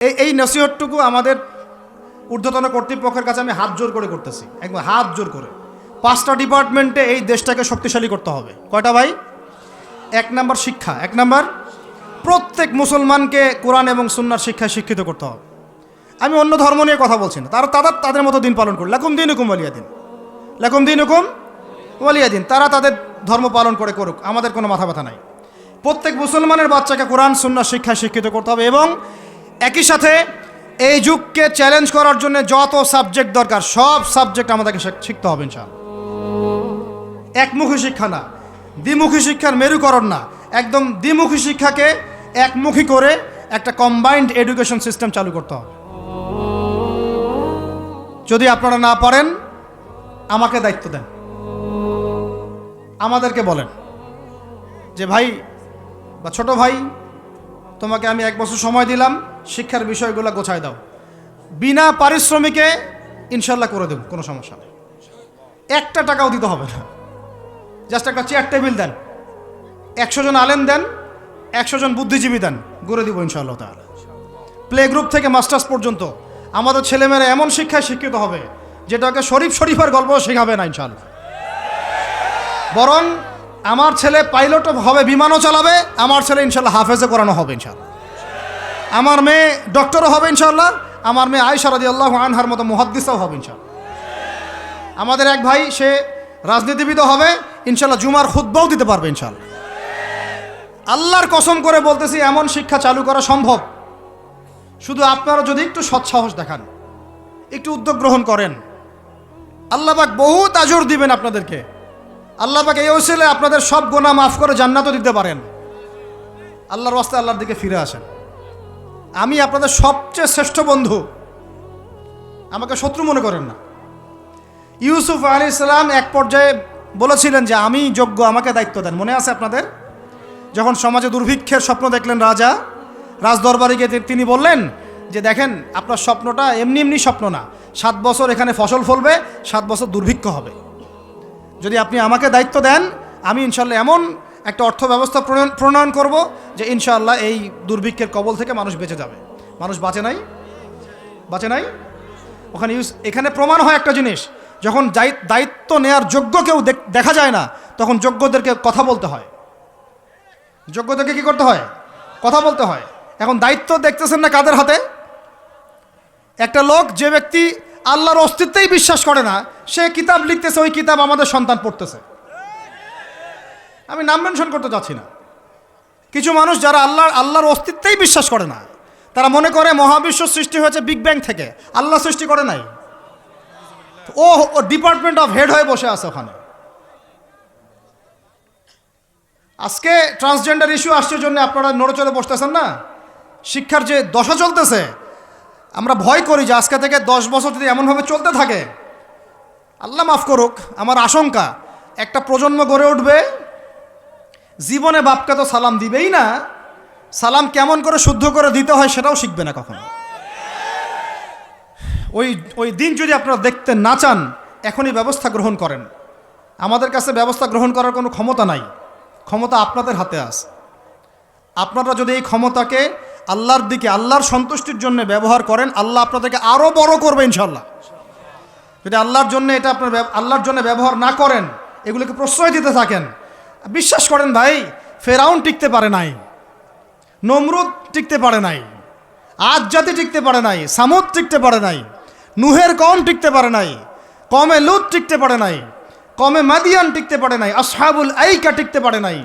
এই নসিহতটুকু আমাদের ঊর্ধ্বতন কর্তৃপক্ষের কাছে আমি হাত জোর করে করতেছি, একবার হাত জোর করে। 5টা ডিপার্টমেন্টে এই দেশটাকে শক্তিশালী করতে হবে। কয়টা ভাই? 1 নম্বর শিক্ষা, 1 নম্বর প্রত্যেক মুসলমানকে কোরআন এবং সুন্নাহর শিক্ষায় শিক্ষিত করতে হবে। আমি অন্য ধর্ম নিয়ে কথা বলছি না, তাদের মতো দিন পালন করুন। লাকুম দিনুকুম ওয়ালিয়া দিন, লাকুম দিনুকুম ওয়ালিয়া দিন। তারা তাদের ধর্ম পালন করে করুক, আমাদের কোনো মাথা ব্যথা নাই। প্রত্যেক মুসলমানের বাচ্চাকে কোরআন সুন্নাহর শিক্ষায় শিক্ষিত করতে হবে এবং একই সাথে এই যুগকে চ্যালেঞ্জ করার জন্য যত সাবজেক্ট দরকার সব সাবজেক্ট আমাদেরকে শিখতে হবে ইনশাআল্লাহ। একমুখী শিক্ষা না, দ্বিমুখী শিক্ষার মেরুকরণ না, একদম দ্বিমুখী শিক্ষাকে একমুখী করে একটা কম্বাইন্ড এডুকেশন সিস্টেম চালু করতে হবে। যদি আপনারা না পারেন আমাকে দায়িত্ব দেন, আমাদেরকে বলেন যে ভাই বা ছোট ভাই, তোমাকে আমি 1 বছর সময় দিলাম, শিক্ষার বিষয়গুলো গোছায় দাও। বিনা পারিশ্রমিকে ইনশাল্লাহ করে দেব, কোনো সমস্যা নেই। 1 টাকাও দিতে হবে না, জাস্ট একটা চেয়ার টেবিল দেন, 100 জন আলেম দেন, 100 জন বুদ্ধিজীবী দেন, গড়ে দিব ইনশাআল্লাহ তাআলা। প্লে গ্রুপ থেকে মাস্টার্স পর্যন্ত আমাদের ছেলেমেয়েরা এমন শিক্ষায় শিক্ষিত হবে যেটাকে শরীফের গল্প শেখাবে না ইনশাআল্লাহ। বরং আমার ছেলে পাইলটও হবে, বিমানও চালাবে, আমার ছেলে ইনশাআল্লাহ হাফেজে করানো হবে ইনশাআল্লাহ। আমার মেয়ে ডক্টরও হবে ইনশাআল্লাহ, আমার মেয়ে আয়েশা রাদিয়াল্লাহু আনহার মতো মুহাদ্দিসও হবে ইনশাআল্লাহ। আমাদের এক ভাই সে রাজনীতিবিদও হবে ইনশাআল্লাহ, জুমার খুতবাও দিতে পারবে ইনশাআল্লাহ। আল্লাহর কসম করে বলতেছি, এমন শিক্ষা চালু করা সম্ভব। শুধু আপনারা যদি একটু সৎসাহস দেখান, একটু উদ্যোগ গ্রহণ করেন, আল্লাহ পাক বহুত আজর দিবেন আপনাদেরকে। আল্লাহ পাক এই ওসিলে আপনাদের সব গুনাহ মাফ করে জান্নাতও দিতে পারেন। আল্লাহর রাস্তায় আল্লাহর দিকে ফিরে আসেন। আমি আপনাদের সবচেয়ে শ্রেষ্ঠ বন্ধু, আমাকে শত্রু মনে করেন না। ইউসুফ আলাইহিস সালাম এক পর্যায়ে বলেছিলেন যে আমি যোগ্য, আমাকে দায়িত্ব দেন। মনে আছে আপনাদের? যখন সমাজে দুর্ভিক্ষের স্বপ্ন দেখলেন রাজা, রাজদরবারে গিয়ে তিনি বললেন যে দেখেন, আপনার স্বপ্নটা এমনি এমনি স্বপ্ন না, 7 বছর এখানে ফসল ফলবে, 7 বছর দুর্ভিক্ষ হবে। যদি আপনি আমাকে দায়িত্ব দেন, আমি ইনশাল্লাহ এমন একটা অর্থ ব্যবস্থা প্রণয়ন করব যে ইনশাআল্লাহ এই দুর্ভিক্ষের কবল থেকে মানুষ বেঁচে যাবে। মানুষ বাঁচে নাই। ওখানে এখানে প্রমাণ হয় একটা জিনিস, যখন দায়িত্ব নেয়ার যোগ্য কেউ দেখা যায় না, তখন যোগ্যদেরকে কথা বলতে হয়। যোগ্যদেরকে কি করতে হয়? কথা বলতে হয়। এখন দায়িত্ব দেখতেছেন না কাদের হাতে? একটা লোক, যে ব্যক্তি আল্লাহর অস্তিত্বেই বিশ্বাস করে না, সে কিতাব লিখতেছে, ওই কিতাব আমাদের সন্তান পড়তেছে। আমি নাম মেনশন করতে চাচ্ছি না। কিছু মানুষ যারা আল্লাহর অস্তিত্বেই বিশ্বাস করে না, তারা মনে করে মহাবিশ্ব সৃষ্টি হয়েছে বিগ ব্যাং থেকে, আল্লাহ সৃষ্টি করে নাই। ও ডিপার্টমেন্ট অফ হেড হয়ে বসে আছে ওখানে। আজকে ট্রান্সজেন্ডার ইস্যু আসছে জন্য আপনারা নড়েচড়ে বসতেছেন না। শিক্ষার যে দশা চলতেছে, আমরা ভয় করি যে আজকে থেকে 10 বছর যদি এমনভাবে চলতে থাকে, আল্লাহ মাফ করুক, আমার আশঙ্কা একটা প্রজন্ম গড়ে উঠবে, জীবনে বাপকে তো সালাম দিবেই না, সালাম কেমন করে শুদ্ধ করে দিতে হয় সেটাও শিখবে না কখনো। ওই দিন যদি আপনারা দেখতে না চান, এখনই ব্যবস্থা গ্রহণ করেন। আমাদের কাছে ব্যবস্থা গ্রহণ করার কোনো ক্ষমতা নাই, ক্ষমতা আপনাদের হাতে আছে। আপনারা যদি এই ক্ষমতাকে আল্লাহর দিকে, আল্লাহর সন্তুষ্টির জন্য ব্যবহার করেন, আল্লাহ আপনাদেরকে আরও বড় করবে ইনশাল্লাহ। যদি আল্লাহর জন্য এটা আপনার আল্লাহর জন্য ব্যবহার না করেন, এগুলোকে প্রশ্রয় দিতে থাকেন, বিশ্বাস করেন ভাই, ফেরাউন টিকতে পারে নাই, নমরুদ টিকতে পারে নাই, আদ জাতি টিকতে পারে নাই, সামুদ টিকতে পারে নাই, নুহের কওম টিকতে পারে নাই, কমে লুত টিকতে পারে নাই, কমে মাদিয়ান টিকতে পারে নাই, আসহাবুল আইকা টিকতে পারে নাই,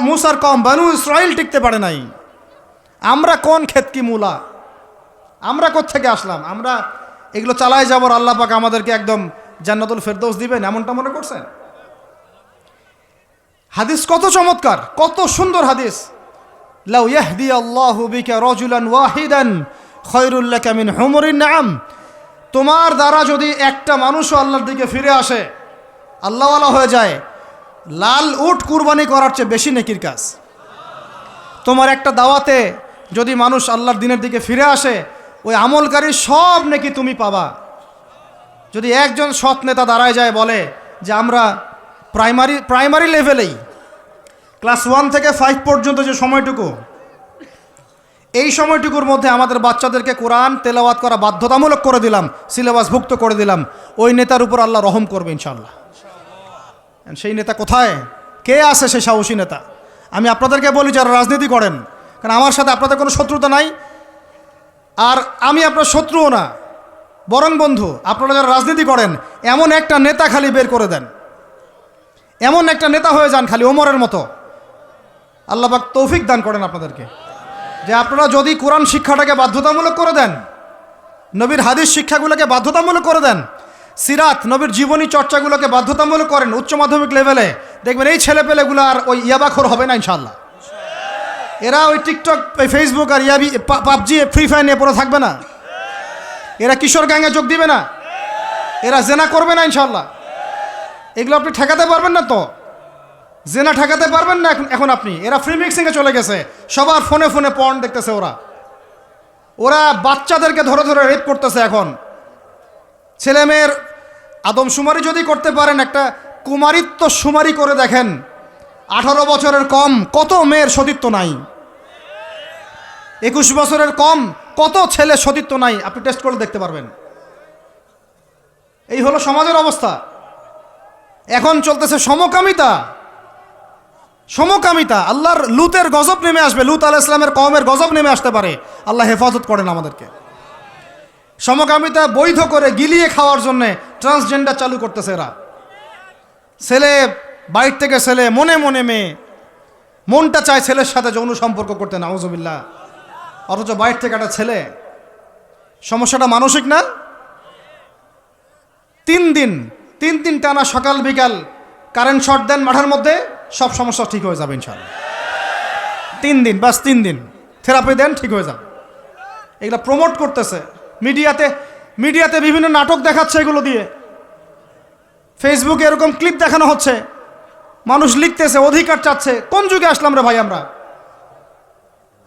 মুসার কওম বানু ইসরাইল টিকতে পারে নাই। আমরা কোন ক্ষেত কি মূলা? আমরা কোত্থেকে আসলাম? আমরা এগুলো চালায় যাবার আল্লাহ পাক আমাদেরকে একদম জান্নাতুল ফেরদৌস দিবেন এমনটা মনে করছেন? হাদিস কত চমৎকার, কত সুন্দর হাদিস। লাউ ইয়াহদি আল্লাহু বিকা রাজুলান ওয়াহিদান খায়রুল লাকা মিন হুমুরিন নাম। তোমার দ্বারা যদি একটা মানুষও আল্লাহর দিকে ফিরে আসে, আল্লাহওয়ালা হয়ে যায়, লাল উট কুরবানি করার চেয়ে বেশি নেকির কাজ। তোমার একটা দাওয়াতে যদি মানুষ আল্লাহর দিনের দিকে ফিরে আসে, ওই আমলকারী সব নেকি তুমি পাবা। যদি একজন সৎ নেতা দাঁড়ায় যায়, বলে যে আমরা প্রাইমারি লেভেলেই ক্লাস 1 থেকে 5 পর্যন্ত যে সময়টুকু, এই সময়টুকুর মধ্যে আমাদের বাচ্চাদেরকে কোরআন তেলাওয়াত করা বাধ্যতামূলক করে দিলাম, সিলেবাসভুক্ত করে দিলাম, ওই নেতার উপর আল্লাহ রহম করবে ইনশাআল্লাহ। সেই নেতা কোথায়, কে আছে সেই সাহসী নেতা? আমি আপনাদেরকে বলি যারা রাজনীতি করেন, কারণ আমার সাথে আপনাদের কোনো শত্রুতা নাই, আর আমি আপনার শত্রুও না, বরং বন্ধু। আপনারা যারা রাজনীতি করেন, এমন একটা নেতা খালি বের করে দেন, এমন একটা নেতা হয়ে যান খালি ওমরের মতো। আল্লাহ পাক তৌফিক দান করেন আপনাদেরকে, যে আপনারা যদি কোরআন শিক্ষাটাকে বাধ্যতামূলক করে দেন, নবীর হাদিস শিক্ষাগুলোকে বাধ্যতামূলক করে দেন, সিরাত নবীর জীবনী চর্চাগুলোকে বাধ্যতামূলক করেন উচ্চ মাধ্যমিক লেভেলে, দেখবেন এই ছেলেপেলেগুলো আর ওই ইয়াবাখোর হবে না ইনশাআল্লাহ। এরা ওই টিকটক, ফেসবুক আর পাবজি, ফ্রি ফায়ার নিয়ে পড়ে থাকবে না। এরা কিশোর গ্যাংয়ে যোগ দিবে না, এরা জেনা করবে না ইনশাআল্লাহ। এগুলো আপনি ঠেকাতে পারবেন না তো, জেনা ঠেকাতে পারবেন না এখন আপনি। এরা ফ্রি মিক্সিংয়ে চলে গেছে, সবার ফোনে ফোনে পর্ন দেখতেছে। ওরা বাচ্চাদেরকে ধরে ধরে রেপ করতেছে। এখন ছেলে মেয়ের আদমশুমারি যদি করতে পারেন, একটা কুমারিত্ব শুমারি করে দেখেন, 18 বছরের কম কত মেয়ের সতীত্ব নাই, 21 বছরের কম কত ছেলে সতীত্ব নাই, আপনি টেস্ট করে দেখতে পারবেন। এই হলো সমাজের অবস্থা। এখন চলতেছে সমকামিতা, সমকামিতা। আল্লাহর লুতের গজব নেমে আসবে, লুত আলাইহিস সালামের কওমের গজব নেমে আসতে পারে। আল্লাহ হেফাজত করেন আমাদেরকে। সমকামিতা বৈধ করে গিলিয়ে খাওয়ার জন্য ট্রান্সজেন্ডার চালু করতেছে এরা। ছেলে বাইর থেকে ছেলে, মনে মনে মেয়ে, মনটা চায় ছেলের সাথে যৌন সম্পর্ক করতে, নাউজুবিল্লাহ, অথচ বাইর থেকে একটা ছেলে। সমস্যাটা মানসিক না? 3 দিন টানা সকাল বিকাল কারেন্ট শর্ট দেন মাঠের মধ্যে, সব সমস্যা ঠিক হয়ে যাবে ইনশাআল্লাহ। 3 দিন, বাস 3 দিন থেরাপি দেন, ঠিক হয়ে যাবে। এগুলো প্রমোট করতেছে মিডিয়াতে বিভিন্ন নাটক দেখাচ্ছে, এগুলো দিয়ে ফেসবুকে এরকম ক্লিপ দেখানো হচ্ছে, মানুষ লিখতেছে, অধিকার চাচ্ছে। কোন যুগে আসলাম রে ভাই?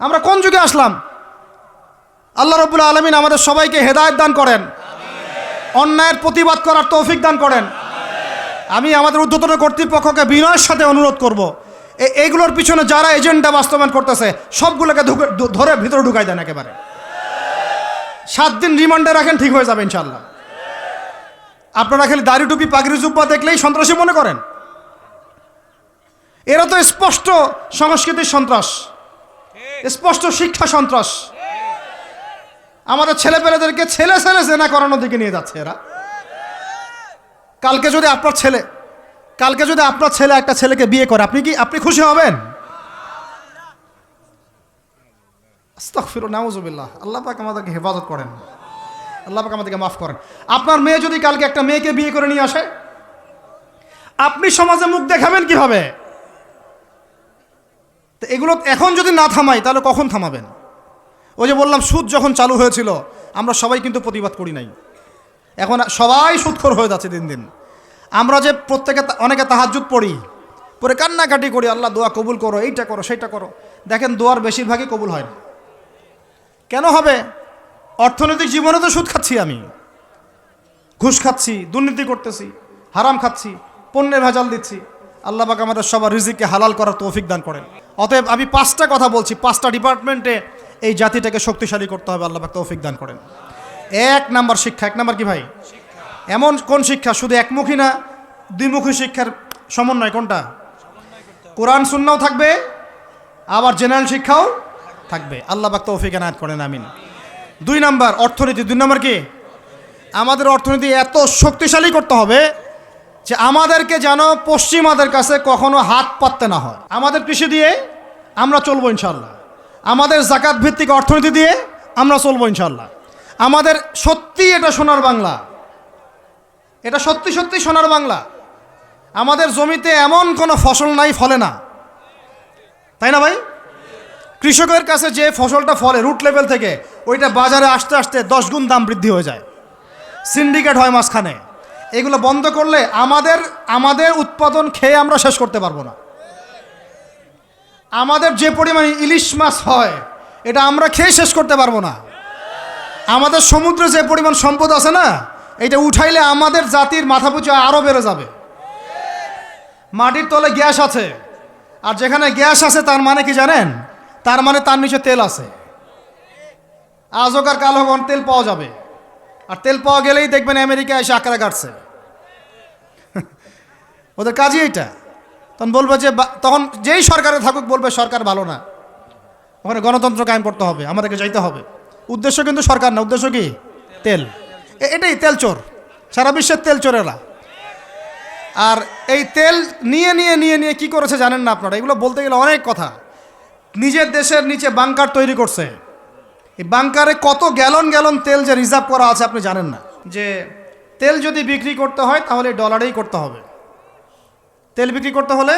আমরা কোন যুগে আসলাম? আল্লাহ রাব্বুল আলামিন আমাদের সবাইকে হেদায়েত দান করেন, অন্যায়ের প্রতিবাদ করার তৌফিক দান করেন। আমি আমাদের ঊর্ধ্বতন কর্তৃপক্ষকে বিনয়ের সাথে অনুরোধ করব, এইগুলোর পিছনে যারা এজেন্ডা বাস্তবায়ন করতেছে সবগুলোকে ধরে ভিতরে ঢুকাই দেন একেবারে। 7 দিন রিমান্ডে রাখেন, ঠিক হয়ে যাবে ইনশাআল্লাহ। আপনারা খালি দাড়ি টুপি পাগড়ি জুব্বা দেখলেই সন্ত্রাসী মনে করেন? এরা তো স্পষ্ট সংস্কৃতির সন্ত্রাস, স্পষ্ট শিক্ষা সন্ত্রাস। আমাদের ছেলেপেলেদেরকে ছেলে জেনা করানোর দিকে নিয়ে যাচ্ছে এরা। কালকে যদি আপনার ছেলে একটা ছেলেকে বিয়ে করে, আপনি খুশি হবেন? আস্তাগফিরুল্লাহ, নাউজুবিল্লাহ। আল্লাহ পাক আমাদেরকে হেফাজত করেন, আল্লাহ পাক আমাদেরকে মাফ করেন। আপনার মেয়ে যদি কালকে একটা মেয়েকে বিয়ে করে নিয়ে আসে, আপনি সমাজে মুখ দেখাবেন কিভাবে? তো এগুলো এখন যদি না থামাই, তাহলে কখন থামাবেন? ওই যে বললাম, সুদ যখন চালু হয়েছিল আমরা সবাই কিন্তু প্রতিবাদ করি নাই। এখন সবাই সুদখোর হয়ে যাচ্ছে দিন দিন। আমরা যে অনেকে তাহাজ্জুদ পড়ে কান্নাকাটি করি, আল্লাহ দোয়া কবুল করো, এইটা করো সেইটা করো। দেখেন দোয়ার বেশিরভাগই কবুল হয় না। কেন হবে? অর্থনৈতিক জীবনে তো সুদ খাচ্ছি, আমি ঘুষ খাচ্ছি, দুর্নীতি করতেছি, হারাম খাচ্ছি, পণ্যে ভেজাল দিচ্ছি। আল্লাহ পাক আমাদের সবার রিজিককে হালাল করার তৌফিক দান করেন। অতএব আমি 5টা কথা বলছি, 5টা ডিপার্টমেন্টে এই জাতিটাকে শক্তিশালী করতে হবে। আল্লাহ পাক তৌফিক দান করেন। 1 নাম্বার শিক্ষা। 1 নাম্বার কি ভাই? এমন কোন শিক্ষা? শুধু একমুখী না, 2মুখী শিক্ষার সমন্বয়। কোনটা? কোরআন সুন্নাহও থাকবে, আবার জেনারেল শিক্ষাও থাকবে। আল্লাহ পাক তৌফিক এনায়েত করেন, আমিন। 2 নাম্বার অর্থনীতি। 2 নাম্বার কি? আমাদের অর্থনীতি এত শক্তিশালী করতে হবে যে আমাদেরকে যেন পশ্চিমাদের কাছে কখনো হাত পাততে না হয়। আমাদের কৃষি দিয়ে আমরা চলবো ইনশাআল্লাহ, আমাদের যাকাত ভিত্তিক অর্থনীতি দিয়ে আমরা চলবো ইনশাআল্লাহ। আমাদের সত্যি এটা সোনার বাংলা, এটা সত্যি সত্যি সোনার বাংলা। আমাদের জমিতে এমন কোনো ফসল নাই ফলে না, তাই না ভাই? কৃষকের কাছে যে ফসলটা ফলে রুট লেভেল থেকে, ওইটা বাজারে আসতে আসতে 10 গুণ দাম বৃদ্ধি হয়ে যায়, সিন্ডিকেট হয় মাঝখানে। এগুলো বন্ধ করলে আমাদের উৎপাদন খেয়ে আমরা শেষ করতে পারবো না। আমাদের যে পরিমাণ ইলিশ মাছ হয়, এটা আমরা খেয়ে শেষ করতে পারবো না। আমাদের সমুদ্রে যে পরিমাণ সম্পদ আছে না, এটা উঠাইলে আমাদের জাতির মাথাপিছু আরও বেড়ে যাবে। মাটির তলে গ্যাস আছে, আর যেখানে গ্যাস আছে তার মানে কি জানেন? তার মানে তার নিচে তেল আছে। আজ হোক আর কাল হোক তেল পাওয়া যাবে, আর তেল পাওয়া গেলেই দেখবেন আমেরিকা এসে আঁকড়া কাটছে। ওদের কাজই এইটা। তখন বলবে যে, তখন যেই সরকারে থাকুক বলবে সরকার ভালো না, ওখানে গণতন্ত্র কায়েম করতে হবে, আমাদেরকে যাইতে হবে। উদ্দেশ্য কিন্তু সরকার না, উদ্দেশ্য কি? তেল। এটাই তেল চোর, সারা বিশ্বের তেল চোরেরা। আর এই তেল নিয়ে নিয়ে নিয়ে নিয়ে কী করেছে জানেন না আপনারা? এগুলো বলতে গেলে অনেক কথা। নিজের দেশের নিচে বাংকার তৈরি করছে। এই বাংকারে কত গ্যালন গ্যালন তেল যে রিজার্ভ করা আছে আপনি জানেন না। যে তেল যদি বিক্রি করতে হয় তাহলে ডলারেই করতে হবে, তেল বিক্রি করতে হলে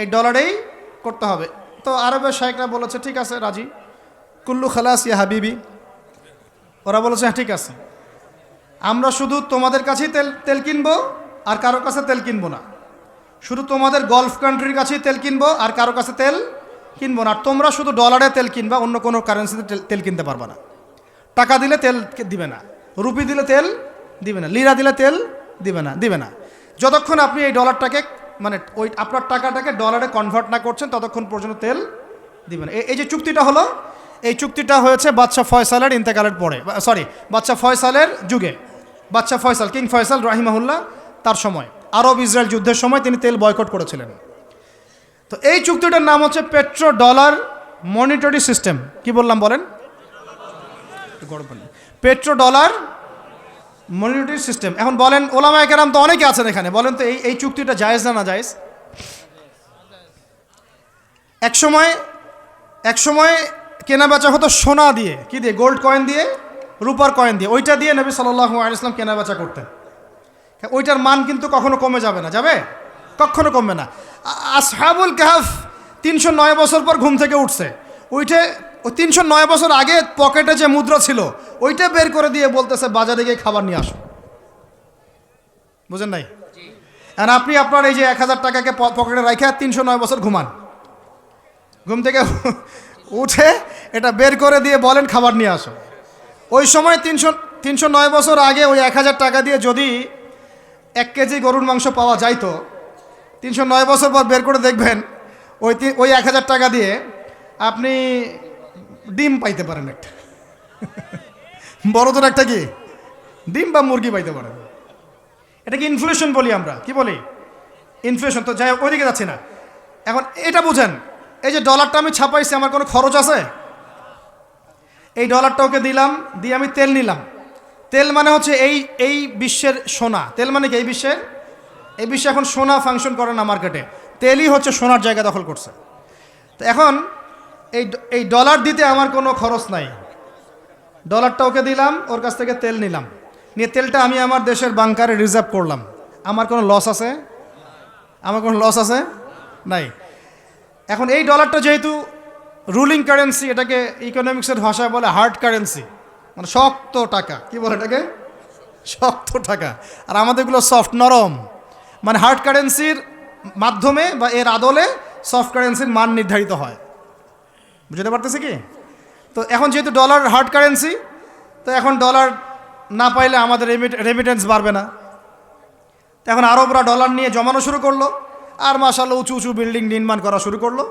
এই ডলারেই করতে হবে। তো আরবের শাইখরা বলেছে ঠিক আছে রাজি, কুল্লু খালাস ইয়া হাবিবি। ওরা বলেছে হ্যাঁ ঠিক আছে, আমরা শুধু তোমাদের কাছেই তেল কিনবো আর কারোর কাছে তেল কিনবো না। শুধু তোমাদের গালফ কান্ট্রির কাছেই তেল কিনবো আর কারোর কাছে তেল কিনবো না। আর তোমরা শুধু ডলারে তেল কিনবা, অন্য কোনো কারেন্সিতে তেল কিনতে পারবে না। টাকা দিলে তেল দিবে না, রুপি দিলে তেল দিবে না, লিরা দিলে তেল দিবে না। যতক্ষণ আপনি এই ডলারটাকে মানে ওই আপনার টাকাটাকে ডলারে কনভার্ট না করছেন ততক্ষণ পর্যন্ত তেল দিবে না। এই যে চুক্তিটা হলো, এই চুক্তিটা হয়েছে বাদশাহ ফয়সালের ইন্তেকালের পরে, সরি বাদশাহ ফয়সালের যুগে। বাদশাহ ফয়সাল, কিং ফয়সাল রাহিমাহুল্লাহ, তার সময় আরব ইসরায়েল যুদ্ধের সময় তিনি তেল বয়কট করেছিলেন। তো এই চুক্তিটার নাম হচ্ছে পেট্রো ডলার মনিটরি সিস্টেম। কি বললাম বলেন? Petro dollar monetary system. এখন বলেন, ওলামায়ে কেরাম তো অনেকে আছেন এখানে, বলেন তো এই চুক্তিটা জায়েজ না জায়েজ? এক সময় কেনা বেচা হতো সোনা দিয়ে, কি দিয়ে? গোল্ড কয়েন দিয়ে, রূপার কয়েন দিয়ে। ওইটা দিয়ে নবী সাল্লাল্লাহু আলাইহি ওয়াসাল্লাম কেনা বেচা করতেন। ওইটার মান কিন্তু কখনো কমে যাবে না, যাবে? কখনো কমবে না। আসহাবুল কাহফ 309 বছর পর ঘুম থেকে উঠছে, ওই 309 বছর আগে পকেটে যে মুদ্রা ছিল ওইটা বের করে দিয়ে বলতেছে বাজারে গিয়ে খাবার নিয়ে আসো। বুঝেন নাই? আর আপনি আপনার এই যে 1000 টাকাকে পকেটে রাখে 309 বছর ঘুমান, ঘুম থেকে উঠে এটা বের করে দিয়ে বলেন খাবার নিয়ে আসো। ওই সময় 309 বছর আগে ওই 1000 টাকা দিয়ে যদি 1 কেজি গরুর মাংস পাওয়া যাইতো, 309 বছর পর বের করে দেখবেন ওই 1000 টাকা দিয়ে আপনি ডিম পাইতে পারেন, একটা বড়দের একটা কি ডিম বা মুরগি পাইতে পারেন। এটাকে ইনফ্লেশন বলি আমরা, কি বলি? ইনফ্লেশন। তো যাই হোক, ওইদিকে যাচ্ছি না। এখন এটা বুঝেন, এই যে ডলারটা আমি ছাপাইছি, আমার কোনো খরচ আছে? এই ডলারটা ওকে দিলাম, দিয়ে আমি তেল নিলাম। তেল মানে হচ্ছে এই বিশ্বের সোনা। তেল মানে কি? এই বিশ্বে এখন সোনা ফাংশন করে না মার্কেটে, তেলই হচ্ছে সোনার জায়গা দখল করছে। তো এখন এই ডলার দিতে আমার কোনো খরচ নাই। ডলারটা ওকে দিলাম, ওর কাছ থেকে তেল নিলাম, নিয়ে তেলটা আমি আমার দেশের বাংকারে রিজার্ভ করলাম। আমার কোনো লস আছে? আমার কোনো লস আছে? নাই। এখন এই ডলারটা যেহেতু রুলিং কারেন্সি, এটাকে ইকোনমিক্সের ভাষায় বলে হার্ড কারেন্সি, মানে শক্ত টাকা। কি বলে এটাকে? শক্ত টাকা। আর আমাদেরগুলো সফট, নরম। মানে হার্ড কারেন্সির মাধ্যমে বা এর আদলে সফট কারেন্সির মান নির্ধারিত হয়। বুঝতে পারতেছি কি? তো এখন যেহেতু ডলার হার্ড কারেন্সি, তো এখন ডলার না পাইলে আমাদের রেমিটেন্স বাড়বে না। তো এখন আরবরা ডলার নিয়ে জমানো শুরু করলো, আর মাশাআল্লাহ উঁচু উঁচু বিল্ডিং নির্মাণ করা শুরু করলো,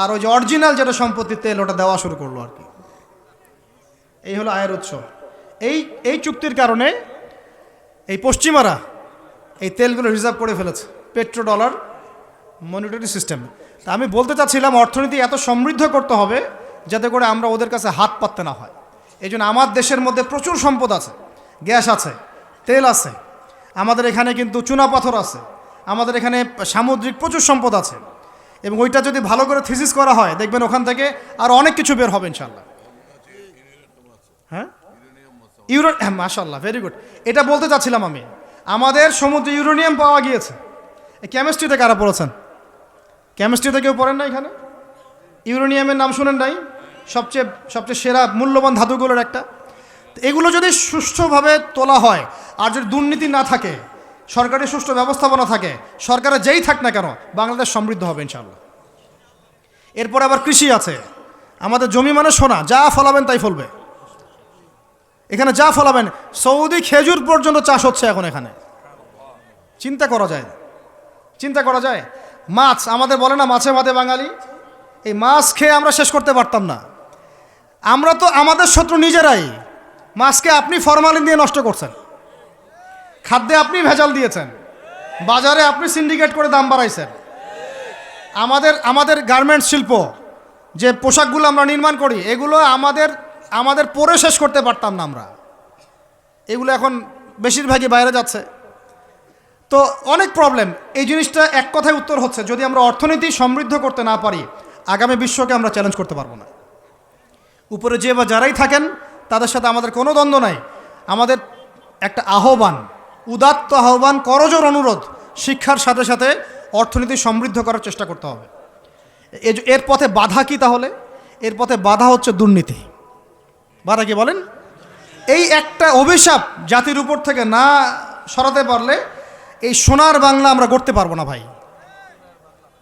আর ওই যে অরিজিনাল যেটা সম্পত্তি তেল ওটা দেওয়া শুরু করলো আর কি। এই হলো আয়ের উৎস। এই চুক্তির কারণে এই পশ্চিমারা এই তেলগুলো রিজার্ভ করে ফেলেছে, পেট্রো ডলার মনিটরি সিস্টেম। তা আমি বলতে চাচ্ছিলাম, অর্থনীতি এত সমৃদ্ধ করতে হবে যাতে করে আমরা ওদের কাছে হাত পাততে না হয়। এই জন্য আমার দেশের মধ্যে প্রচুর সম্পদ আছে, গ্যাস আছে, তেল আছে, আমাদের এখানে কিন্তু চুনাপাথর আছে, আমাদের এখানে সামুদ্রিক প্রচুর সম্পদ আছে। এবং ওইটা যদি ভালো করে থিসিস করা হয় দেখবেন ওখান থেকে আর অনেক কিছু বের হবে ইনশাল্লাহ। হ্যাঁ, মাশাআল্লাহ, ভেরি গুড। এটা বলতে চাচ্ছিলাম আমি, আমাদের সমুদ্রে ইউরেনিয়াম পাওয়া গিয়েছে। কেমিস্ট্রিতে কারা পড়েছেন? কেমিস্ট্রিতে কেউ পড়েন না এখানে? ইউরেনিয়ামের নাম শুনেন নাই? সবচেয়ে সেরা মূল্যবান ধাতুগুলোর একটা। এগুলো যদি সুষ্ঠুভাবে তোলা হয়, আর যদি দুর্নীতি না থাকে, সরকারি সুষ্ঠু ব্যবস্থাপনা থাকে, সরকারে যেই থাক না কেন, বাংলাদেশ সমৃদ্ধ হবে ইনশাআল্লাহ। এরপর আবার কৃষি আছে, আমাদের জমি মানে সোনা, যা ফলাবেন তাই ফলবে এখানে, যা ফলাবেন। সৌদি খেজুর পর্যন্ত চাষ হচ্ছে এখন এখানে। চিন্তা করা যায়। মাছ, আমাদের বলে না মাছে ভাতে বাঙালি, এই মাছ খেয়ে আমরা শেষ করতে পারতাম না। আমরা তো আমাদের শত্রু নিজেরাই। মাছকে আপনি ফরমালিন দিয়ে নষ্ট করছেন, খাদ্যে আপনি ভেজাল দিয়েছেন, বাজারে আপনি সিন্ডিকেট করে দাম বাড়াইছেন। আমাদের গার্মেন্টস শিল্প, যে পোশাকগুলো আমরা নির্মাণ করি, এগুলো আমাদের পরে শেষ করতে পারতাম না আমরা। এগুলো এখন বেশিরভাগই বাইরে যাচ্ছে। তো অনেক প্রবলেম। এই জিনিসটা এক কথায় উত্তর হচ্ছে, যদি আমরা অর্থনীতি সমৃদ্ধ করতে না পারি, আগামী বিশ্বকে আমরা চ্যালেঞ্জ করতে পারবো না। উপরে যে বা যারাই থাকেন তাদের সাথে আমাদের কোনো দ্বন্দ্ব নাই। আমাদের একটা আহ্বান, উদাত্ত আহ্বান, করজোর অনুরোধ, শিক্ষার সাথে সাথে অর্থনীতি সমৃদ্ধ করার চেষ্টা করতে হবে। এর পথে বাধা কি তাহলে? এর পথে বাধা হচ্ছে দুর্নীতি। বাধা কি বলেন? এই একটা অভিশাপ জাতির উপর থেকে না সরাতে পারলে এই সোনার বাংলা আমরা গড়তে পারবো না ভাই।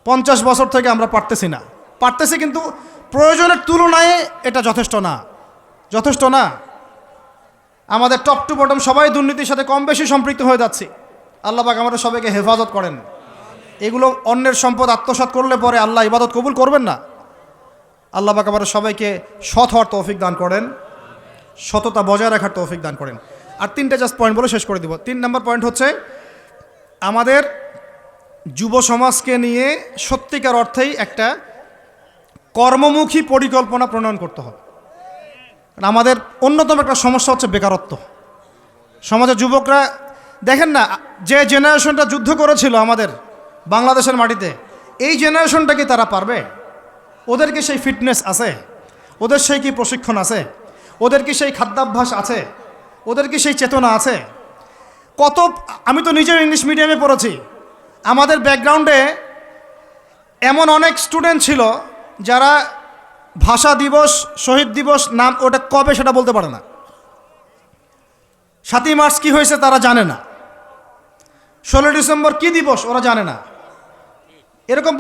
50 বছর থেকে আমরা পারতেছি, কিন্তু প্রয়োজনের তুলনায় এটা যথেষ্ট না। আমাদের টপ টু বটম সবাই দুর্নীতির সাথে কম বেশি সম্পৃক্ত হয়ে যাচ্ছে। আল্লাহ পাক আমাদের সবাইকে হেফাজত করেন। এগুলো অন্যের সম্পদ আত্মসাৎ করলে পরে আল্লাহ ইবাদত কবুল করবেন না। আল্লাহ পাক আমাদের সবাইকে সৎ হওয়ার তৌফিক দান করেন, সততা বজায় রাখার তৌফিক দান করেন। আর 3টে জাস্ট পয়েন্ট বলে শেষ করে দিব। 3 নম্বর পয়েন্ট হচ্ছে, আমাদের যুব সমাজকে নিয়ে সত্যিকার অর্থেই একটা কর্মমুখী পরিকল্পনা প্রণয়ন করতে হবে। আমাদের অন্যতম একটা সমস্যা হচ্ছে বেকারত্ব। সমাজের যুবকরা দেখেন না, যে জেনারেশনটা যুদ্ধ করেছিল আমাদের বাংলাদেশের মাটিতে, এই জেনারেশনটা কি তারা পারবে? ওদের কি সেই ফিটনেস আছে? ওদের সেই কি প্রশিক্ষণ আছে? ওদের কি সেই খাদ্যাভ্যাস আছে? ওদের কি সেই চেতনা আছে? আমি তো নিজেও ইংলিশ মিডিয়ামে পড়েছি। আমাদের ব্যাকগ্রাউন্ডে এমন অনেক স্টুডেন্ট ছিল যারা ভাষা দিবস, শহীদ দিবস নাম ওটা কবে সেটা বলতে পারে না। 7ই মার্চ কি হয়েছে তারা জানে না। 16 ডিসেম্বর কি দিবস ওরা জানে না। এরকম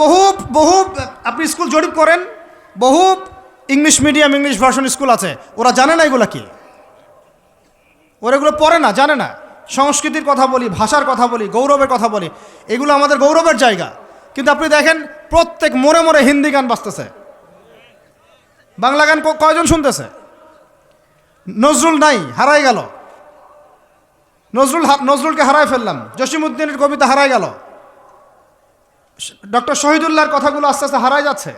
বহু আপনি স্কুল জরিপ করেন, বহু English medium, English version school আছে, ওরা জানে না এগুলা কি। ওরা এগুলো পড়ে না, জানে না। সংস্কৃতির কথা বলি, ভাষার কথা বলি, গৌরবের কথা বলি, এগুলো আমাদের গৌরবের জায়গা। কিন্তু আপনি দেখেন প্রত্যেক মোড়ে মোড়ে হিন্দি গান বাজতেছে, বাংলা গান কয়জন শুনতেছে? নজরুল নাই, হারাই গেল। নজরুলকে হারাই ফেললাম, জসিমউদ্দিনের কবিতা হারাই গেল, ডক্টর শহীদুল্লাহর কথাগুলো আস্তে আস্তে হারাই যাচ্ছে।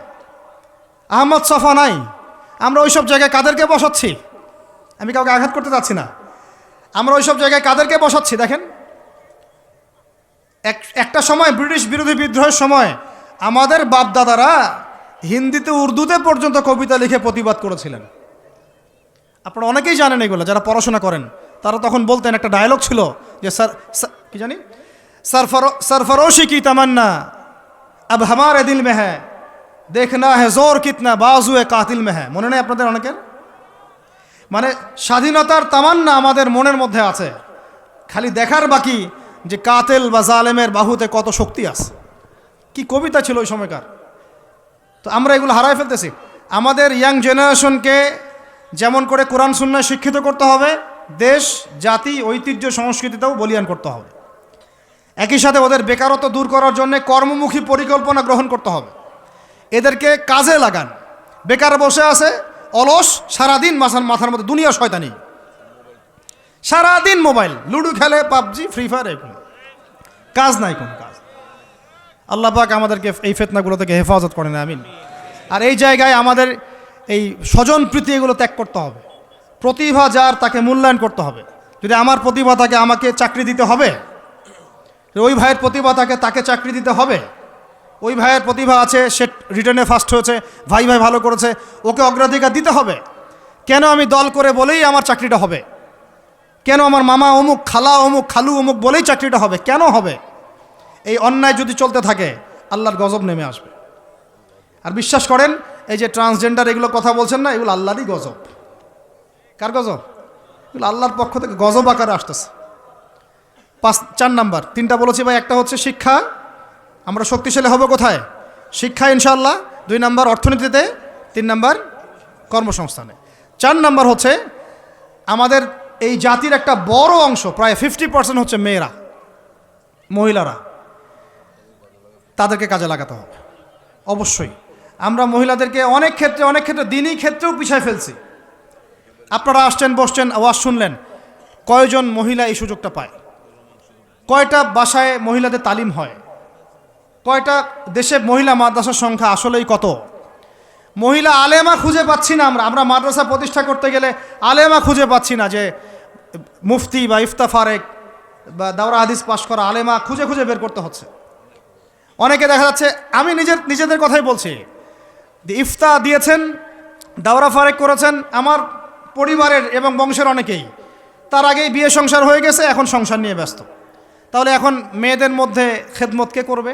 আহমদ ছফা নাই। আমরা ওইসব জায়গায় কাদেরকে বসাচ্ছি? আমি কাউকে আঘাত করতে চাচ্ছি না। আমরা ওইসব জায়গায় কাদেরকে বসাচ্ছি দেখেন। একটা সময় ব্রিটিশ বিরোধী বিদ্রোহের সময় আমাদের বাপদাদারা হিন্দিতে, উর্দুতে পর্যন্ত কবিতা লিখে প্রতিবাদ করেছিলেন। আপনারা অনেকেই জানেন এগুলো, যারা পড়াশোনা করেন। তারা তখন বলতেন, একটা ডায়লগ ছিল যে কি জানি, सरफरोशी की तमन्ना अब हमारे दिल में है, देखना है जोर कितना बाजुए कातिल में है। মনে নেই আপনাদের অনেকের? মানে স্বাধীনতার তামান্না আমাদের মনের মধ্যে আছে, খালি দেখার বাকি যে কাতেল বা জালেমের বাহুতে কত শক্তি আছে। কি কবিতা ছিল ওই সময়কার। তো আমরা এগুলো হারাই ফেলতেছি। আমাদের ইয়াং জেনারেশনকে যেমন করে কোরআন সুন্নাহ শিক্ষিত করতে হবে, দেশ, জাতি, ঐতিহ্য, সংস্কৃতিতেও বলিয়ান করতে হবে। একই সাথে ওদের বেকারত্ব দূর করার জন্য কর্মমুখী পরিকল্পনা গ্রহণ করতে হবে। এদেরকে কাজে লাগান। বেকার বসে আছে, অলস, সারাদিন মাথার মধ্যে দুনিয়া শয়তানি, সারাদিন মোবাইল, লুডো খেলে, পাবজি, ফ্রি ফায়ার, এগুলো কাজ নাই, কোনো কাজ। আল্লাহ পাক আমাদেরকে এই ফিতনাগুলো থেকে হেফাজত করেন, আমিন। আর এই জায়গায় আমাদের এই স্বজন প্রীতি এগুলো ত্যাগ করতে হবে। প্রতিভা যার, তাকে মূল্যায়ন করতে হবে। যদি আমার প্রতিভা থাকে, আমাকে চাকরি দিতে হবে। ওই ভাইয়ের প্রতিভা থাকে, তাকে চাকরি দিতে হবে। ওই ভাইয়ের প্রতিভা আছে, সে রিটার্নে ফার্স্ট হয়েছে, ভাই ভালো করেছে, ওকে অগ্রাধিকার দিতে হবে। কেন আমি দল করে বলেই আমার চাকরিটা হবে? কেন আমার মামা অমুক, খালা অমুক, খালু অমুক বলেই চাকরিটা হবে? কেন হবে? এই অন্যায় যদি চলতে থাকে, আল্লাহর গজব নেমে আসবে। আর বিশ্বাস করেন, এই যে ট্রান্সজেন্ডার এগুলো কথা বলছেন না, এগুলো আল্লাহরই গজব। কার গজব? এগুলো আল্লাহর পক্ষ থেকে গজব আকারে আসতেছে। 4 নাম্বার, 3টা বলেছি ভাই। একটা হচ্ছে শিক্ষা, আমরা শক্তিশালী হব কোথায়? শিক্ষা ইনশাআল্লাহ। 2 নাম্বার অর্থনীতিতে, 3 নাম্বার কর্মসংস্থানে। 4 নাম্বার হচ্ছে আমাদের এই জাতির একটা বড় অংশ, প্রায় 50% হচ্ছে মেয়েরা, মহিলারা। তাদেরকে কাজে লাগাতে হবে অবশ্যই। আমরা মহিলাদেরকে অনেক ক্ষেত্রে দিনই ক্ষেত্রেও পিছায় ফেলছি। আপনারা আসছেন, বসছেন, আওয়াজ শুনলেন, কয়জন মহিলা এই সুযোগটা পায়? কয়টা বাসায় মহিলাদের তালিম হয়? কয়টা দেশে মহিলা মাদ্রাসার সংখ্যা আসলেই কত? মহিলা আলেমা খুঁজে পাচ্ছি না আমরা মাদ্রাসা প্রতিষ্ঠা করতে গেলে আলেমা খুঁজে পাচ্ছি না, যে মুফতি বা ইফতা ফারেক বা দাওরা হাদিস পাশ করা আলেমা খুঁজে খুঁজে বের করতে হচ্ছে। অনেকে দেখা যাচ্ছে, আমি নিজেদের কথাই বলছি, ইফতা দিয়েছেন, দাওরা ফারেক করেছেন, আমার পরিবারের এবং বংশের অনেকেই, তার আগেই বিয়ে সংসার হয়ে গেছে, এখন সংসার নিয়ে ব্যস্ত। তাহলে এখন মেয়েদের মধ্যে খেদমত কে করবে?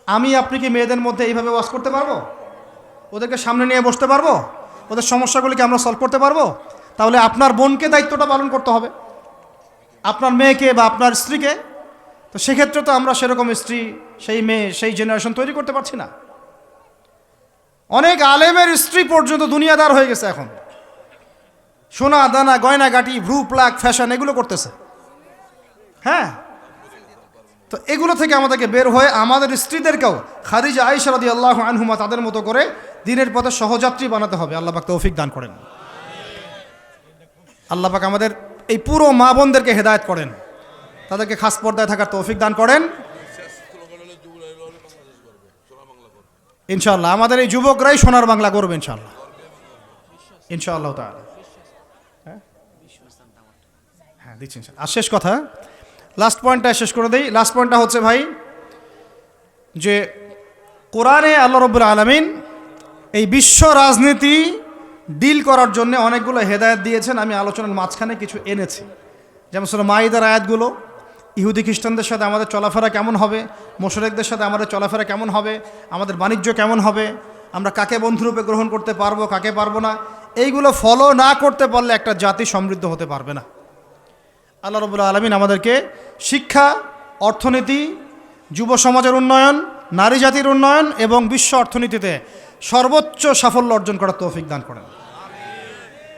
আমি আপনি কি মেয়েদের মধ্যে এইভাবে ওয়াজ করতে পারবো? ওদেরকে সামনে নিয়ে বসতে পারবো? ওদের সমস্যাগুলিকে আমরা সলভ করতে পারবো? তাহলে আপনার বোনকে দায়িত্বটা পালন করতে হবে, আপনার মেয়েকে বা আপনার স্ত্রীকে। তো সেক্ষেত্রে তো আমরা সেরকম স্ত্রী, সেই মেয়ে, সেই জেনারেশন তৈরি করতে পারছি না। অনেক আলেমের স্ত্রী পর্যন্ত দুনিয়াদার হয়ে গেছে এখন, সোনা দানা গয়না গাটি ভ্রু প্লাক ফ্যাশন এগুলো করতেছে। হ্যাঁ, তো এগুলো থেকে আমাদেরকে বের হয়ে আমাদের স্ত্রীদেরকেও খাদিজা আয়েশা রাদিয়াল্লাহু আনহুমা তাদের মতো করে দ্বীনের পথে সহযাত্রী বানাতে হবে। আল্লাহ পাক তৌফিক দান করেন। আল্লাহ পাক আমাদের এই পুরো মা বোনদেরকে হেদায়েত করেন, তাদেরকে খাস পর্দায় থাকার তৌফিক দান করেন ইনশাআল্লাহ। আমাদের এই যুবকরাই সোনার বাংলা করবে ইনশাআল্লাহ, ইনশাআল্লাহ তাআলা। হ্যাঁ দিচ্ছি। আর শেষ কথা, লাস্ট পয়েন্টটা শেষ করে দেই। লাস্ট পয়েন্টটা হচ্ছে ভাই, যে কোরআনে আল্লাহ রাব্বুল আলামিন এই বিশ্ব রাজনীতি ডিল করার জন্য অনেকগুলো হেদায়েত দিয়েছেন। আমি আলোচনার মাঝখানে কিছু এনেছি, যেমন সূরা মাইদার আয়াতগুলো, ইহুদি খ্রিস্টানদের সাথে আমাদের চলাফেরা কেমন হবে, মুশরিকদের সাথে আমাদের চলাফেরা কেমন হবে, আমাদের বাণিজ্য কেমন হবে, আমরা কাকে বন্ধুরূপে গ্রহণ করতে পারবো, কাকে পারবো না, এইগুলো ফলো না করতে পারলে একটা জাতি সমৃদ্ধ হতে পারবে না। আল্লাহ রাব্বুল আলামিন আমাদেরকে শিক্ষা, অর্থনীতি, যুব সমাজের উন্নয়ন, নারী জাতির উন্নয়ন এবং বিশ্ব অর্থনীতিতে সর্বোচ্চ সাফল্য অর্জন করার তৌফিক দান করেন।